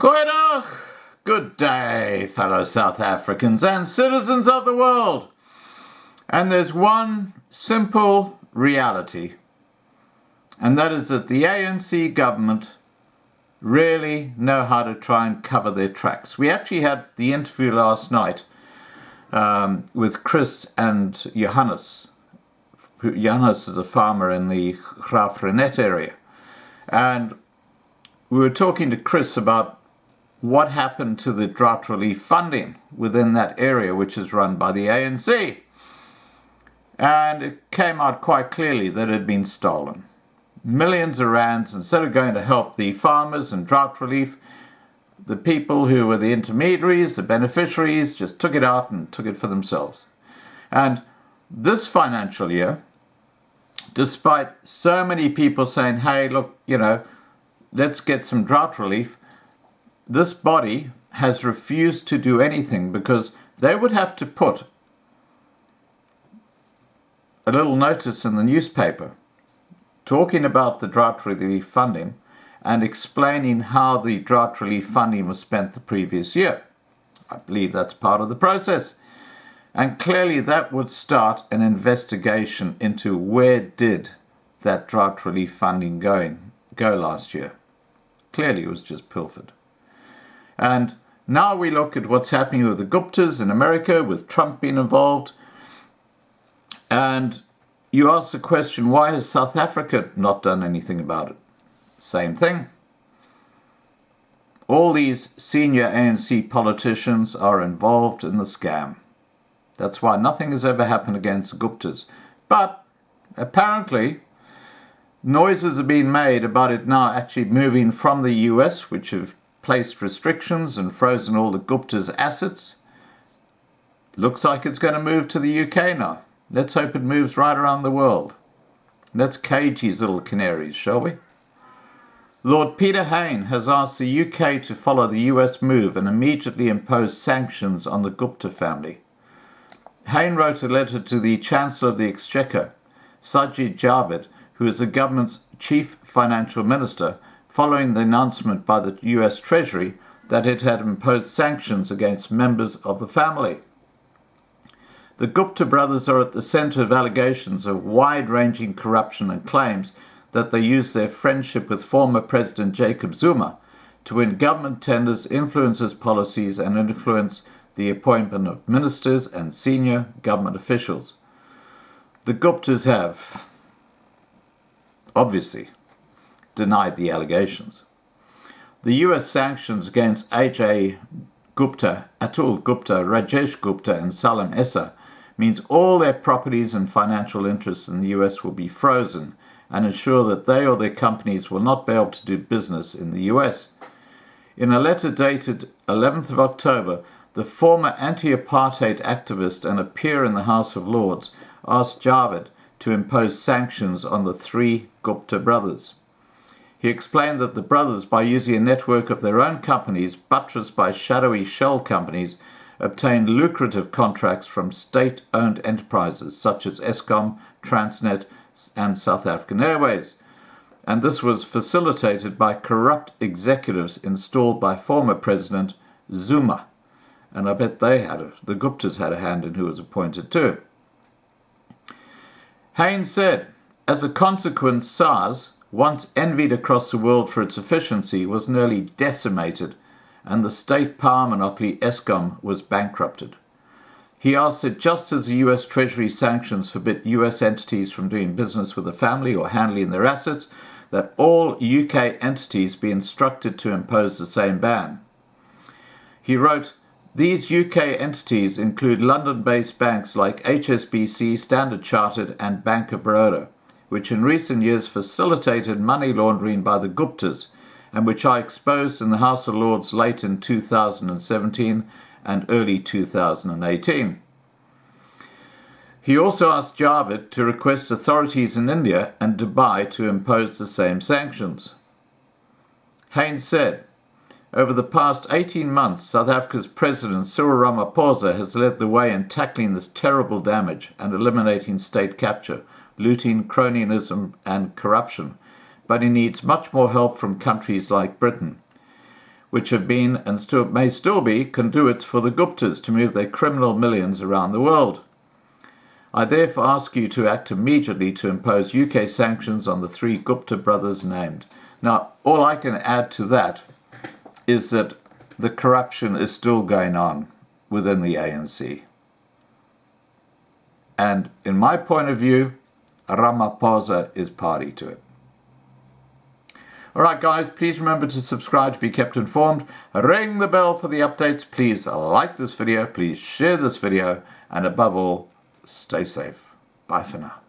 Goeiedag! Good day, fellow South Africans and citizens of the world. And there's one simple reality, and that is that the ANC government really know how to try and cover their tracks. We actually had the interview last night with Chris and Johannes. Johannes is a farmer in the Graafrenet area. And we were talking to Chris about what happened to the drought relief funding within that area, which is run by the ANC. And it came out quite clearly that it had been stolen. Millions of rands, instead of going to help the farmers and drought relief, the people who were the intermediaries, the beneficiaries, just took it out and took it for themselves. And this financial year, despite so many people saying, hey, look, let's get some drought relief, this body has refused to do anything because they would have to put a little notice in the newspaper talking about the drought relief funding and explaining how the drought relief funding was spent the previous year. I believe that's part of the process. And clearly that would start an investigation into where did that drought relief funding go last year. Clearly it was just pilfered. And now we look at what's happening with the Guptas in America, with Trump being involved. And you ask the question, why has South Africa not done anything about it? Same thing. All these senior ANC politicians are involved in the scam. That's why nothing has ever happened against Guptas. But apparently, noises are being made about it now actually moving from the US, which have placed restrictions and frozen all the Gupta's assets. Looks like it's going to move to the UK now. Let's hope it moves right around the world. Let's cage these little canaries, shall we? Lord Peter Hain has asked the UK to follow the US move and immediately impose sanctions on the Gupta family. Hain wrote a letter to the Chancellor of the Exchequer, Sajid Javid, who is the government's chief financial minister, following the announcement by the US Treasury that it had imposed sanctions against members of the family. The Gupta brothers are at the center of allegations of wide-ranging corruption and claims that they used their friendship with former President Jacob Zuma to win government tenders, influence his policies, and influence the appointment of ministers and senior government officials. The Guptas have, obviously, denied the allegations. The US sanctions against Ajay Gupta, Atul Gupta, Rajesh Gupta, and Salim Essa means all their properties and financial interests in the US will be frozen and ensure that they or their companies will not be able to do business in the US. In a letter dated 11th of October, the former anti-apartheid activist and a peer in the House of Lords asked Javid to impose sanctions on the three Gupta brothers. He explained that the brothers, by using a network of their own companies, buttressed by shadowy shell companies, obtained lucrative contracts from state-owned enterprises such as Eskom, Transnet, and South African Airways. And this was facilitated by corrupt executives installed by former President Zuma. And I bet the Guptas had a hand in who was appointed too. Hain said, as a consequence, SARS, once envied across the world for its efficiency, was nearly decimated, and the state power monopoly Eskom was bankrupted. He asked that just as the US Treasury sanctions forbid US entities from doing business with the family or handling their assets, that all UK entities be instructed to impose the same ban. He wrote, these UK entities include London-based banks like HSBC, Standard Chartered, and Bank of Baroda, which in recent years facilitated money laundering by the Guptas, and which I exposed in the House of Lords late in 2017 and early 2018. He also asked Javid to request authorities in India and Dubai to impose the same sanctions. Hain said, over the past 18 months, South Africa's President Cyril Ramaphosa has led the way in tackling this terrible damage and eliminating state capture, looting, cronyism, and corruption, but he needs much more help from countries like Britain. which have been and may still be conduits for the Guptas to move their criminal millions around the world. I therefore ask you to act immediately to impose UK sanctions on the 3 Gupta brothers named. Now, all I can add to that is that the corruption is still going on within the ANC. And in my point of view, Ramaphosa is party to it. Alright guys, please remember to subscribe to be kept informed. Ring the bell for the updates. Please like this video. Please share this video. And above all, stay safe. Bye for now.